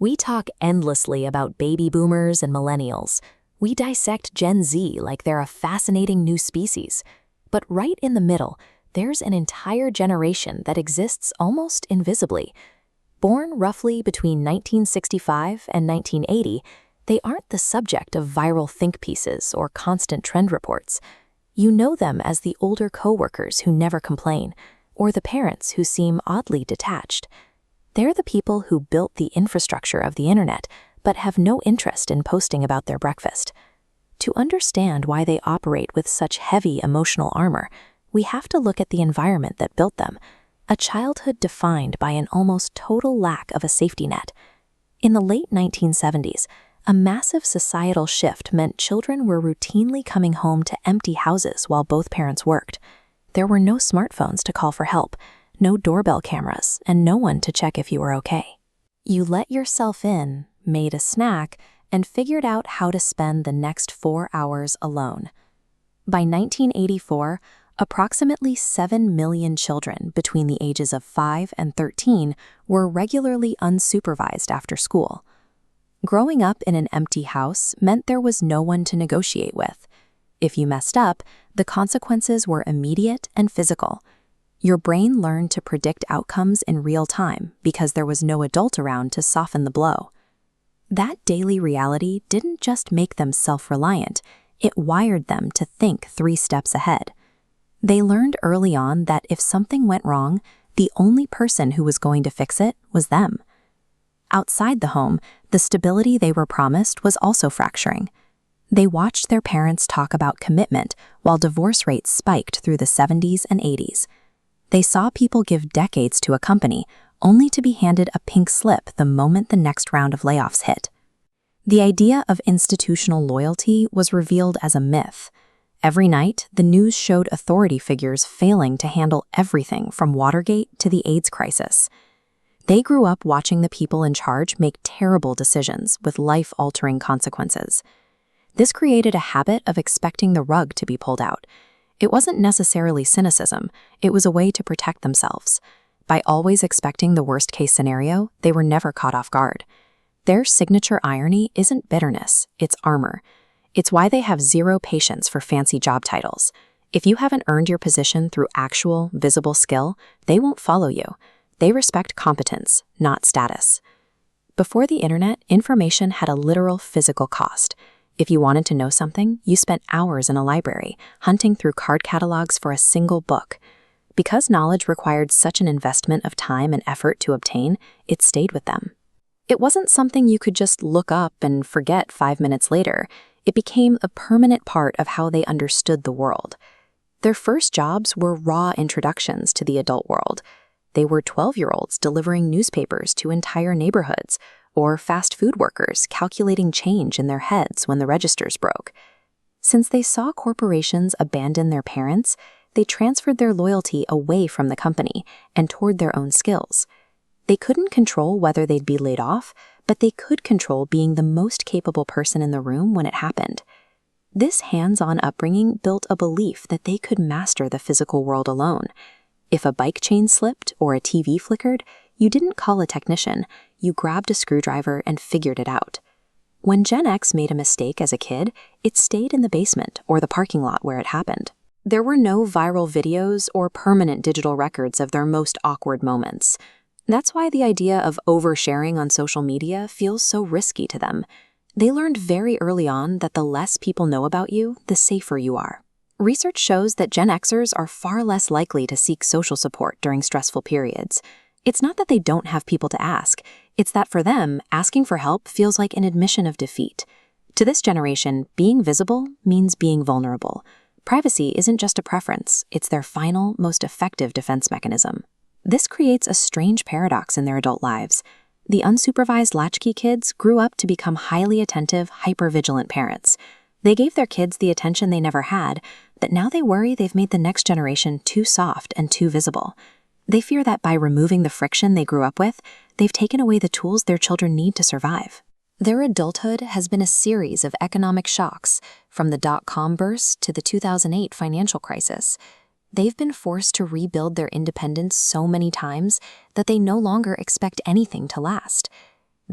We talk endlessly about baby boomers and millennials. We dissect Gen Z like they're a fascinating new species. But right in the middle, there's an entire generation that exists almost invisibly. Born roughly between 1965 and 1980, they aren't the subject of viral think pieces or constant trend reports. You know them as the older coworkers who never complain, or the parents who seem oddly detached. They're the people who built the infrastructure of the internet, but have no interest in posting about their breakfast. To understand why they operate with such heavy emotional armor, we have to look at the environment that built them, a childhood defined by an almost total lack of a safety net. In the late 1970s, a massive societal shift meant children were routinely coming home to empty houses while both parents worked. There were no smartphones to call for help, no doorbell cameras, and no one to check if you were okay. You let yourself in, made a snack, and figured out how to spend the next 4 hours alone. By 1984, approximately 7 million children between the ages of 5 and 13 were regularly unsupervised after school. Growing up in an empty house meant there was no one to negotiate with. If you messed up, the consequences were immediate and physical. Your brain learned to predict outcomes in real time because there was no adult around to soften the blow. That daily reality didn't just make them self-reliant, it wired them to think 3 steps ahead. They learned early on that if something went wrong, the only person who was going to fix it was them. Outside the home, the stability they were promised was also fracturing. They watched their parents talk about commitment while divorce rates spiked through the 70s and 80s. They saw people give decades to a company, only to be handed a pink slip the moment the next round of layoffs hit. The idea of institutional loyalty was revealed as a myth. Every night, the news showed authority figures failing to handle everything from Watergate to the AIDS crisis. They grew up watching the people in charge make terrible decisions with life-altering consequences. This created a habit of expecting the rug to be pulled out. It wasn't necessarily cynicism, it was a way to protect themselves. By always expecting the worst-case scenario, they were never caught off guard. Their signature irony isn't bitterness, it's armor. It's why they have zero patience for fancy job titles. If you haven't earned your position through actual, visible skill, they won't follow you. They respect competence, not status. Before the internet, information had a literal physical cost. If you wanted to know something, you spent hours in a library, hunting through card catalogs for a single book. Because knowledge required such an investment of time and effort to obtain, it stayed with them. It wasn't something you could just look up and forget 5 minutes later. It became a permanent part of how they understood the world. Their first jobs were raw introductions to the adult world. They were 12-year-olds delivering newspapers to entire neighborhoods, or fast food workers calculating change in their heads when the registers broke. Since they saw corporations abandon their parents, they transferred their loyalty away from the company and toward their own skills. They couldn't control whether they'd be laid off, but they could control being the most capable person in the room when it happened. This hands-on upbringing built a belief that they could master the physical world alone. If a bike chain slipped or a TV flickered, you didn't call a technician, you grabbed a screwdriver and figured it out. When Gen X made a mistake as a kid, it stayed in the basement or the parking lot where it happened. There were no viral videos or permanent digital records of their most awkward moments. That's why the idea of oversharing on social media feels so risky to them. They learned very early on that the less people know about you, the safer you are. Research shows that Gen Xers are far less likely to seek social support during stressful periods. It's not that they don't have people to ask, it's that for them, asking for help feels like an admission of defeat. To this generation, being visible means being vulnerable. Privacy isn't just a preference, it's their final, most effective defense mechanism. This creates a strange paradox in their adult lives. The unsupervised latchkey kids grew up to become highly attentive, hypervigilant parents. They gave their kids the attention they never had, but now they worry they've made the next generation too soft and too visible. They fear that by removing the friction they grew up with, they've taken away the tools their children need to survive. Their adulthood has been a series of economic shocks, from the dot-com burst to the 2008 financial crisis. They've been forced to rebuild their independence so many times that they no longer expect anything to last.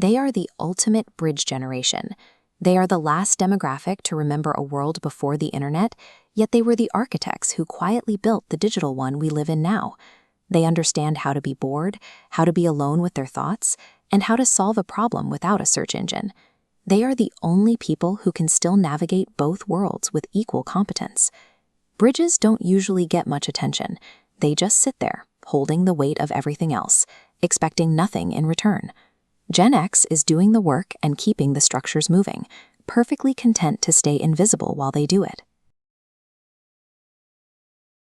They are the ultimate bridge generation. They are the last demographic to remember a world before the internet, yet they were the architects who quietly built the digital one we live in now. They understand how to be bored, how to be alone with their thoughts, and how to solve a problem without a search engine. They are the only people who can still navigate both worlds with equal competence. Bridges don't usually get much attention. They just sit there, holding the weight of everything else, expecting nothing in return. Gen X is doing the work and keeping the structures moving, perfectly content to stay invisible while they do it.